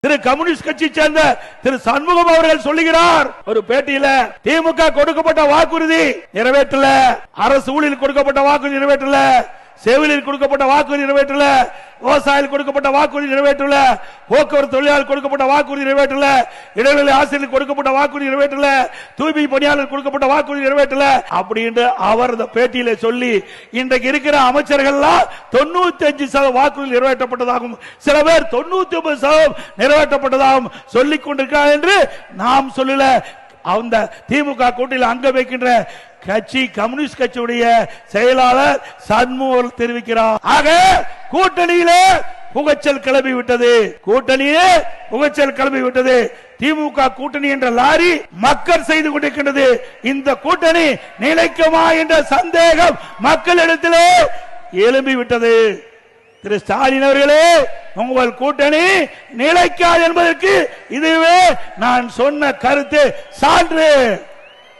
திரு communist கட்சி சேர்ந்த திரு சண்முகம் அவர்கள் சொல்லுகிறார் ஒரு பேட்டியில, திமுக கொடுக்கப்பட்ட வாக்குறுதி நிறைவேற்றல, அரசு ஊழியர் கொடுக்கப்பட்ட வாக்குறுதி நிறைவேற்றல, செவிலியர் கொடுக்கப்பட்ட வாக்குறுதி நிறைவேற்றல, விவசாயிகள் கொடுக்கப்பட்ட வாக்குறுதி நிறைவேற்றல, போக்குவரத்து தொழிலாளர் கொடுக்கப்பட்ட வாக்குறுதி நிறைவேற்றல, இடைநிலை ஆசிரியர் கொடுக்கப்பட்ட வாக்குறுதி நிறைவேற்றல, தூய்மை பணியாளர் கொடுக்கப்பட்ட வாக்குறுதி நிறைவேற்றல அப்படின்னு அவர் இந்த பேட்டியில சொல்லி, இன்றைக்கு இருக்கிற அமைச்சர்கள் 95% வாக்குறுதி நிறைவேற்றப்பட்டதாகவும் சில பேர் 99% நிறைவேற்றப்பட்டதாகவும் சொல்லிக் கொண்டிருக்கிறார் என்று நாம் சொல்லல. அந்த திமுக கூட்டணியில் அங்க வைக்கின்ற கட்சி கம்யூனிஸ்ட் கட்சியுடைய செயலாளர் சண்முகம் தெரிவிக்கிறார். ஆக கூட்டணியிலே புகைச்சல் கிளம்பி விட்டது, கூட்டணியே புகைச்சல் கிளம்பி விட்டது. திமுக கூட்டணி என்ற லாரி மக்கள் செய்து கொண்டிருக்கின்றது. இந்த கூட்டணி நிலைக்குமா என்ற சந்தேகம் மக்களிடத்திலே எழும்பி விட்டது. திரு ஸ்டாலின் அவர்களே, உங்கள் கூட்டணி நிலைக்காது என்பதற்கு இதுவே நான் சொன்ன கருத்து சான்று.